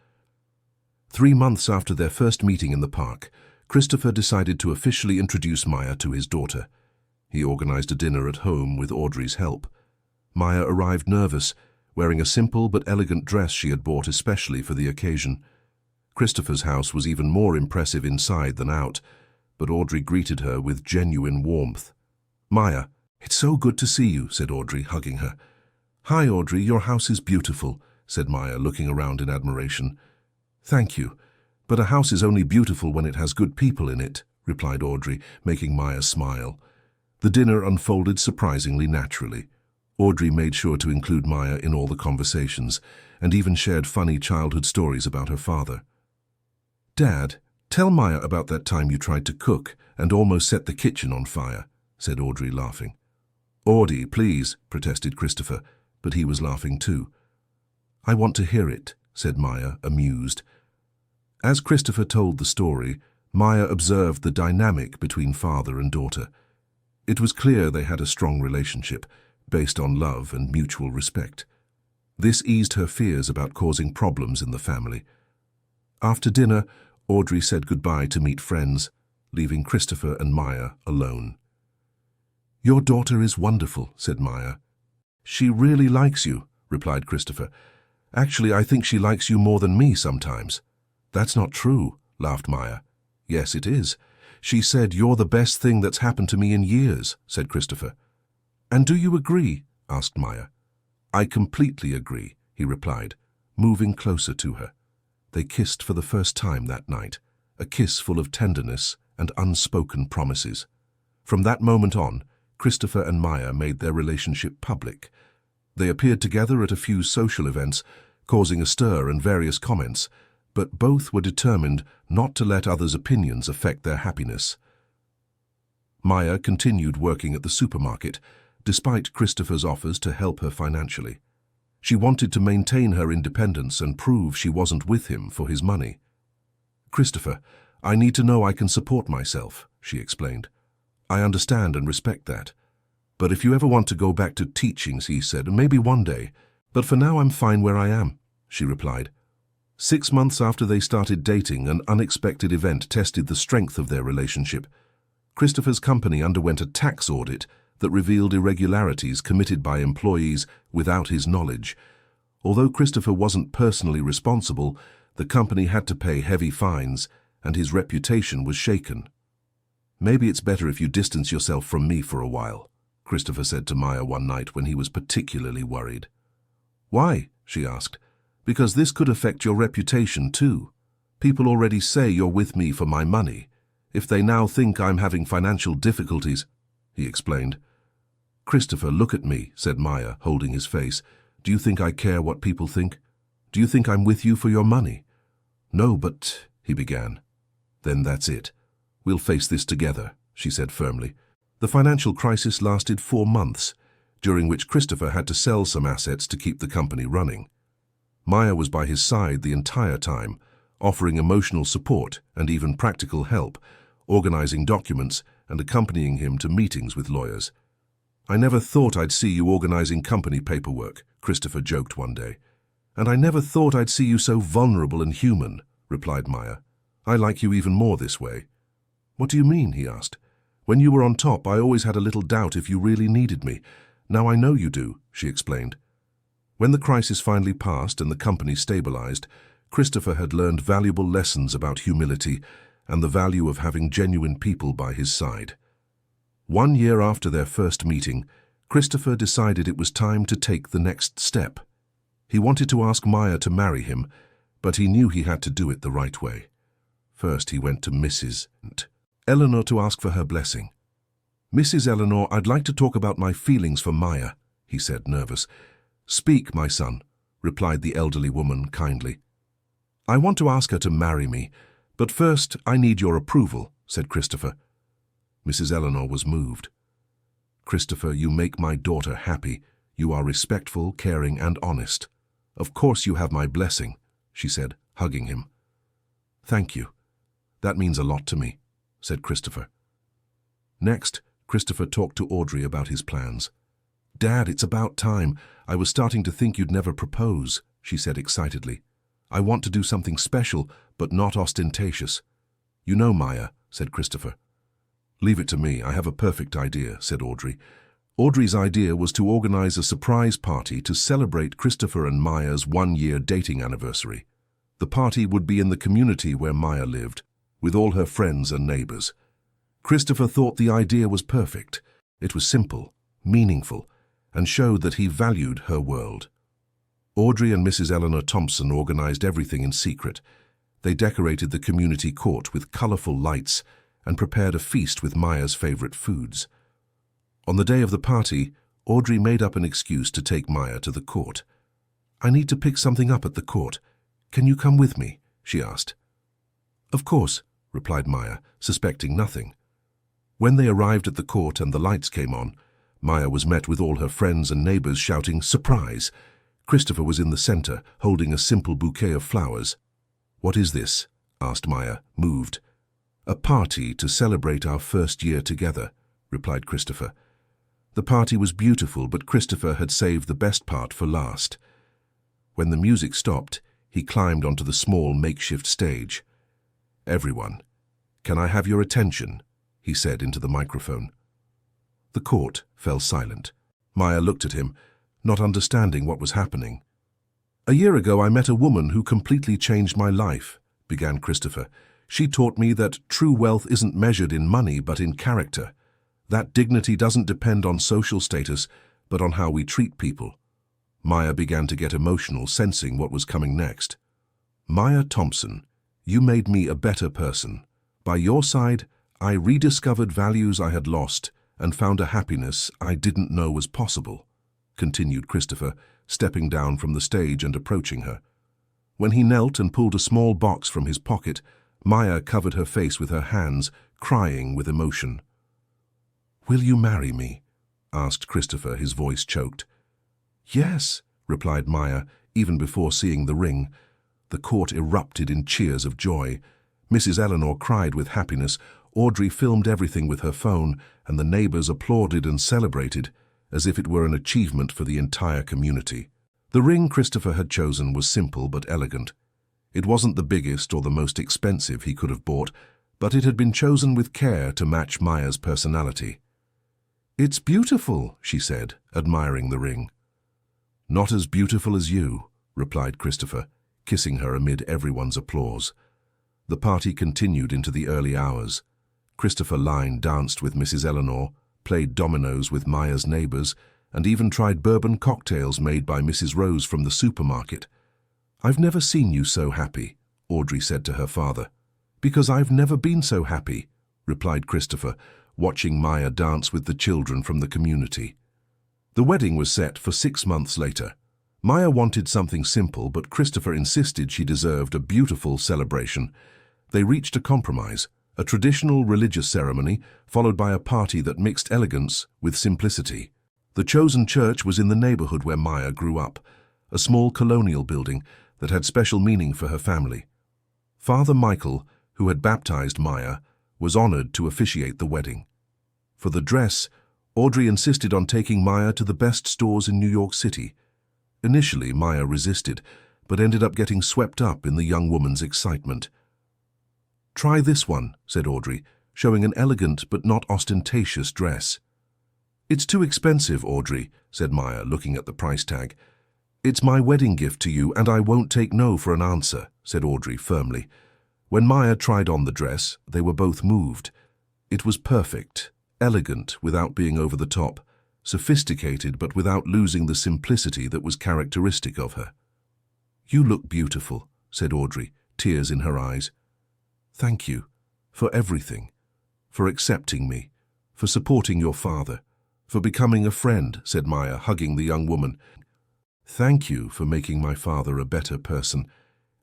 3 months after their first meeting in the park, Christopher decided to officially introduce Maya to his daughter. He organized a dinner at home with Audrey's help. Maya arrived nervous, wearing a simple but elegant dress she had bought especially for the occasion. Christopher's house was even more impressive inside than out, but Audrey greeted her with genuine warmth. "Maya, it's so good to see you," said Audrey, hugging her. "Hi, Audrey, your house is beautiful," said Maya, looking around in admiration. "Thank you, but a house is only beautiful when it has good people in it," replied Audrey, making Maya smile. The dinner unfolded surprisingly naturally. Audrey made sure to include Maya in all the conversations, and even shared funny childhood stories about her father. "Dad, tell Maya about that time you tried to cook and almost set the kitchen on fire," said Audrey, laughing. "Audie, please," protested Christopher, but he was laughing too. "I want to hear it," said Maya, amused. As Christopher told the story, Maya observed the dynamic between father and daughter. It was clear they had a strong relationship, based on love and mutual respect. This eased her fears about causing problems in the family. After dinner, Audrey said goodbye to meet friends, leaving Christopher and Maya alone. "Your daughter is wonderful," said Maya. "She really likes you," replied Christopher. "Actually, I think she likes you more than me sometimes." "That's not true," laughed Maya. "Yes, it is. She said, 'You're the best thing that's happened to me in years,'" said Christopher. "And do you agree?" asked Maya. "I completely agree," he replied, moving closer to her. They kissed for the first time that night, a kiss full of tenderness and unspoken promises. From that moment on, Christopher and Maya made their relationship public. They appeared together at a few social events, causing a stir and various comments, but both were determined not to let others' opinions affect their happiness. Maya continued working at the supermarket, despite Christopher's offers to help her financially. She wanted to maintain her independence and prove she wasn't with him for his money. "Christopher, I need to know I can support myself," she explained. "I understand and respect that. But if you ever want to go back to teaching," he said, "maybe one day. But for now I'm fine where I am," she replied. 6 months after they started dating, an unexpected event tested the strength of their relationship. Christopher's company underwent a tax audit that revealed irregularities committed by employees without his knowledge. Although Christopher wasn't personally responsible, the company had to pay heavy fines, and his reputation was shaken. "Maybe it's better if you distance yourself from me for a while," Christopher said to Maya one night when he was particularly worried. "Why?" she asked. "Because this could affect your reputation too. People already say you're with me for my money. If they now think I'm having financial difficulties," he explained. "Christopher, look at me," said Maya, holding his face. "Do you think I care what people think? Do you think I'm with you for your money?" "No, but," he began. "Then that's it. We'll face this together," she said firmly. The financial crisis lasted 4 months, during which Christopher had to sell some assets to keep the company running. Maya was by his side the entire time, offering emotional support and even practical help, organizing documents and accompanying him to meetings with lawyers. "I never thought I'd see you organizing company paperwork," Christopher joked one day. "And I never thought I'd see you so vulnerable and human," replied Maya. "I like you even more this way." "What do you mean?" he asked. "When you were on top, I always had a little doubt if you really needed me. Now I know you do," she explained. When the crisis finally passed and the company stabilized, Christopher had learned valuable lessons about humility and the value of having genuine people by his side. 1 year after their first meeting, Christopher decided it was time to take the next step. He wanted to ask Maya to marry him, but he knew he had to do it the right way. First, he went to Mrs. Eleanor to ask for her blessing. "Mrs. Eleanor, I'd like to talk about my feelings for Maya," he said, nervous. "Speak, my son," replied the elderly woman kindly. "I want to ask her to marry me, but first I need your approval," said Christopher. Mrs. Eleanor was moved. "Christopher, you make my daughter happy. You are respectful, caring, and honest. Of course you have my blessing," she said, hugging him. "Thank you. That means a lot to me," said Christopher. Next, Christopher talked to Audrey about his plans. "Dad, it's about time. I was starting to think you'd never propose," she said excitedly. "I want to do something special, but not ostentatious." "You know, Maya," said Christopher. "Leave it to me. I have a perfect idea," said Audrey. Audrey's idea was to organize a surprise party to celebrate Christopher and Maya's 1-year dating anniversary. The party would be in the community where Maya lived, with all her friends and neighbors. Christopher thought the idea was perfect. It was simple, meaningful, and showed that he valued her world. Audrey and Mrs. Eleanor Thompson organized everything in secret. They decorated the community court with colorful lights and prepared a feast with Maya's favorite foods. On the day of the party, Audrey made up an excuse to take Maya to the court. "I need to pick something up at the court. Can you come with me?" she asked. "Of course," replied Maya, suspecting nothing. When they arrived at the court and the lights came on, Maya was met with all her friends and neighbors shouting, "Surprise!" Christopher was in the center, holding a simple bouquet of flowers. "What is this?" asked Maya, moved. "A party to celebrate our first year together," replied Christopher. The party was beautiful, but Christopher had saved the best part for last. When the music stopped, he climbed onto the small makeshift stage. "Everyone, can I have your attention?" he said into the microphone. The court fell silent. Maya looked at him, not understanding what was happening. "A year ago I met a woman who completely changed my life," began Christopher. "She taught me that true wealth isn't measured in money but in character. That dignity doesn't depend on social status, but on how we treat people." Maya began to get emotional, sensing what was coming next. "Maya Thompson, you made me a better person. By your side, I rediscovered values I had lost and found a happiness I didn't know was possible," continued Christopher, stepping down from the stage and approaching her. When he knelt and pulled a small box from his pocket, Maya covered her face with her hands, crying with emotion. "Will you marry me?" asked Christopher, his voice choked. "Yes," replied Maya, even before seeing the ring. The court erupted in cheers of joy. Mrs. Eleanor cried with happiness. Audrey filmed everything with her phone, and the neighbors applauded and celebrated, as if it were an achievement for the entire community. The ring Christopher had chosen was simple but elegant. It wasn't the biggest or the most expensive he could have bought, but it had been chosen with care to match Maya's personality. "It's beautiful," she said, admiring the ring. "Not as beautiful as you," replied Christopher, kissing her amid everyone's applause. The party continued into the early hours. Christopher Lyne danced with Mrs. Eleanor, played dominoes with Maya's neighbors, and even tried bourbon cocktails made by Mrs. Rose from the supermarket. "I've never seen you so happy," Audrey said to her father. "Because I've never been so happy," replied Christopher, watching Maya dance with the children from the community. The wedding was set for 6 months later. Maya wanted something simple, but Christopher insisted she deserved a beautiful celebration. They reached a compromise, a traditional religious ceremony followed by a party that mixed elegance with simplicity. The chosen church was in the neighborhood where Maya grew up, a small colonial building that had special meaning for her family. Father Michael, who had baptized Maya, was honored to officiate the wedding. For the dress, Audrey insisted on taking Maya to the best stores in New York City. Initially, Maya resisted, but ended up getting swept up in the young woman's excitement. "Try this one," said Audrey, showing an elegant but not ostentatious dress. "It's too expensive, Audrey," said Maya, looking at the price tag. "It's my wedding gift to you, and I won't take no for an answer," said Audrey firmly. When Maya tried on the dress, they were both moved. It was perfect, elegant without being over the top, sophisticated but without losing the simplicity that was characteristic of her. "You look beautiful," said Audrey, tears in her eyes. "Thank you for everything, for accepting me, for supporting your father, for becoming a friend," said Maya, hugging the young woman. "Thank you for making my father a better person,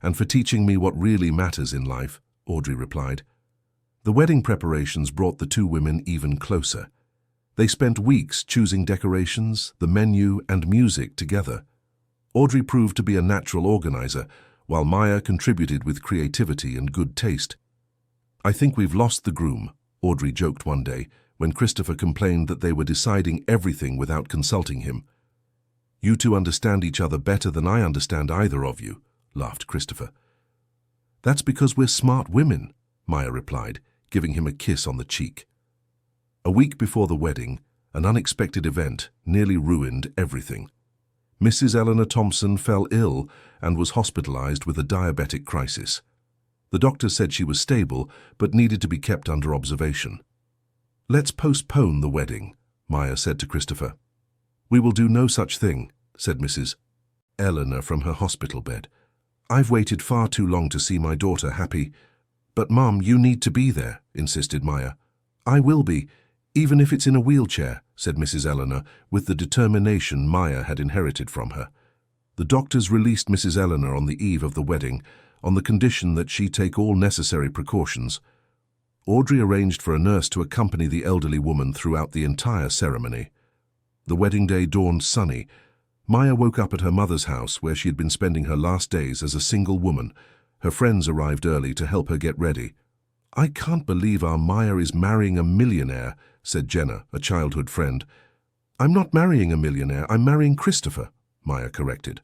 and for teaching me what really matters in life," Audrey replied. The wedding preparations brought the two women even closer. They spent weeks choosing decorations, the menu, and music together. Audrey proved to be a natural organizer, while Maya contributed with creativity and good taste. "I think we've lost the groom," Audrey joked one day, when Christopher complained that they were deciding everything without consulting him. "You two understand each other better than I understand either of you," laughed Christopher. "That's because we're smart women," Maya replied, giving him a kiss on the cheek. A week before the wedding, an unexpected event nearly ruined everything. Mrs. Eleanor Thompson fell ill and was hospitalized with a diabetic crisis. The doctor said she was stable, but needed to be kept under observation. "Let's postpone the wedding," Maya said to Christopher. "We will do no such thing," said Mrs. Eleanor from her hospital bed. "I've waited far too long to see my daughter happy." "But, Mom, you need to be there," insisted Maya. "I will be, even if it's in a wheelchair," said Mrs. Eleanor, with the determination Maya had inherited from her. The doctors released Mrs. Eleanor on the eve of the wedding, on the condition that she take all necessary precautions. Audrey arranged for a nurse to accompany the elderly woman throughout the entire ceremony. The wedding day dawned sunny. Maya woke up at her mother's house, where she had been spending her last days as a single woman. Her friends arrived early to help her get ready. "I can't believe our Maya is marrying a millionaire," said Jenna, a childhood friend. "I'm not marrying a millionaire, I'm marrying Christopher," Maya corrected.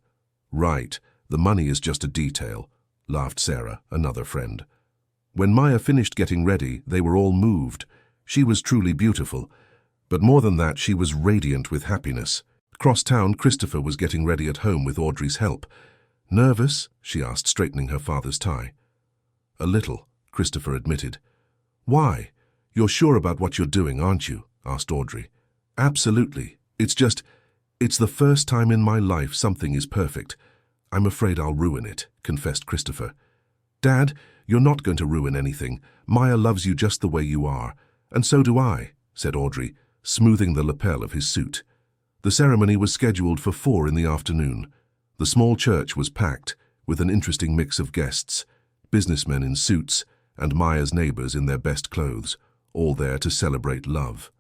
"Right, the money is just a detail," laughed Sarah, another friend. When Maya finished getting ready, they were all moved. She was truly beautiful, but more than that, she was radiant with happiness. Across town, Christopher was getting ready at home with Audrey's help. "Nervous?" she asked, straightening her father's tie. "A little," Christopher admitted. "Why? You're sure about what you're doing, aren't you?" asked Audrey. "Absolutely. It's the first time in my life something is perfect. I'm afraid I'll ruin it," confessed Christopher. "Dad, you're not going to ruin anything. Maya loves you just the way you are. And so do I," said Audrey, smoothing the lapel of his suit. The ceremony was scheduled for 4 in the afternoon. The small church was packed, with an interesting mix of guests, businessmen in suits and Maya's neighbors in their best clothes, all there to celebrate love.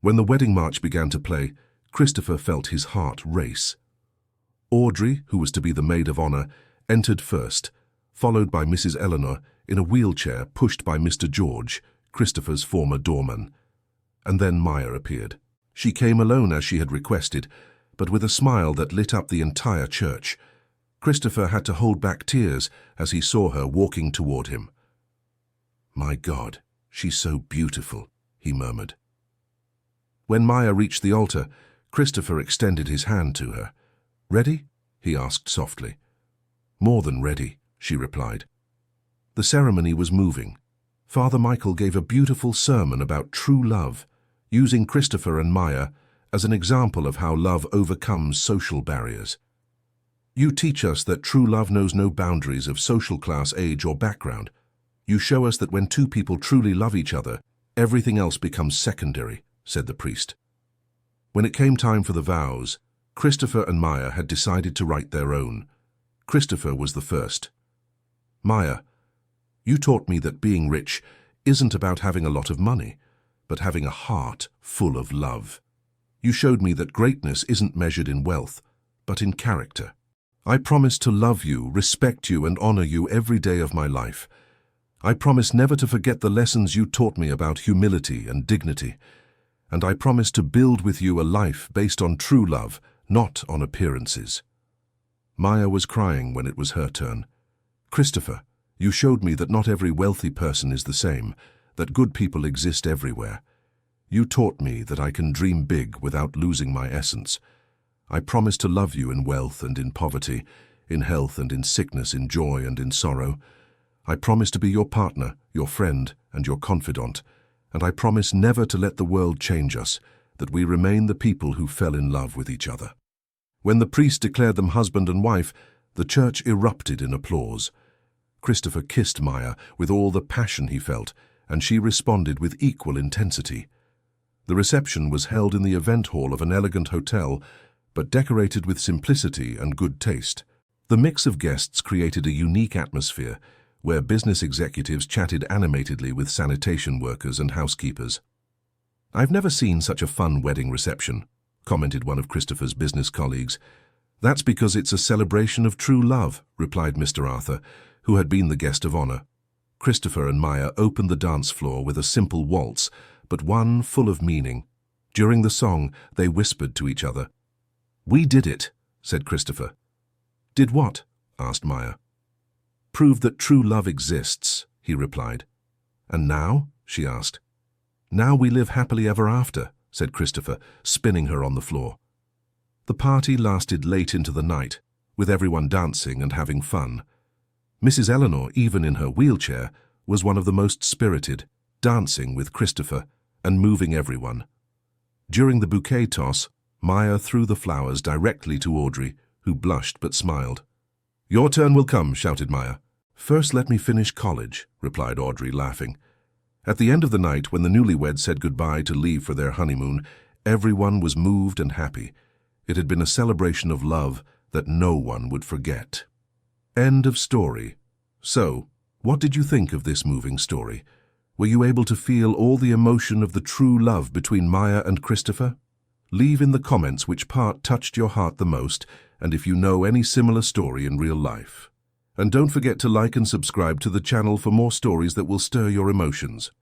When the wedding march began to play, Christopher felt his heart race. Audrey, who was to be the maid of honor, entered first, followed by Mrs. Eleanor in a wheelchair pushed by Mr. George, Christopher's former doorman. And then Maya appeared. She came alone as she had requested, but with a smile that lit up the entire church. Christopher had to hold back tears as he saw her walking toward him. "My God, she's so beautiful," he murmured. When Maya reached the altar, Christopher extended his hand to her. "Ready?" he asked softly. "More than ready," she replied. The ceremony was moving. Father Michael gave a beautiful sermon about true love, using Christopher and Maya as an example of how love overcomes social barriers. You teach us that true love knows no boundaries of social class, age, or background. You show us that when two people truly love each other, everything else becomes secondary, said the priest. When it came time for the vows, Christopher and Maya had decided to write their own. Christopher was the first. Maya, you taught me that being rich isn't about having a lot of money, but having a heart full of love. You showed me that greatness isn't measured in wealth, but in character. I promise to love you, respect you, and honor you every day of my life. I promise never to forget the lessons you taught me about humility and dignity. And I promise to build with you a life based on true love, not on appearances. Maya was crying when it was her turn. Christopher, you showed me that not every wealthy person is the same, that good people exist everywhere. You taught me that I can dream big without losing my essence. I promise to love you in wealth and in poverty, in health and in sickness, in joy and in sorrow. I promise to be your partner, your friend, and your confidant, and I promise never to let the world change us, that we remain the people who fell in love with each other. When the priest declared them husband and wife, the church erupted in applause. Christopher kissed Maya with all the passion he felt, and she responded with equal intensity. The reception was held in the event hall of an elegant hotel, but decorated with simplicity and good taste. The mix of guests created a unique atmosphere, where business executives chatted animatedly with sanitation workers and housekeepers. I've never seen such a fun wedding reception, commented one of Christopher's business colleagues. That's because it's a celebration of true love, replied Mr. Arthur, who had been the guest of honor. Christopher and Maya opened the dance floor with a simple waltz, but one full of meaning. During the song, they whispered to each other. We did it, said Christopher. Did what? Asked Maya. Prove that true love exists, he replied. And now? She asked. Now we live happily ever after, said Christopher, spinning her on the floor. The party lasted late into the night, with everyone dancing and having fun. Mrs. Eleanor, even in her wheelchair, was one of the most spirited, dancing with Christopher and moving everyone. During the bouquet toss, Maya threw the flowers directly to Audrey, who blushed but smiled. Your turn will come, shouted Maya. First let me finish college, replied Audrey, laughing. At the end of the night, when the newlyweds said goodbye to leave for their honeymoon, everyone was moved and happy. It had been a celebration of love that no one would forget. End of story. So, what did you think of this moving story? Were you able to feel all the emotion of the true love between Maya and Christopher? Leave in the comments which part touched your heart the most, and if you know any similar story in real life. And don't forget to like and subscribe to the channel for more stories that will stir your emotions.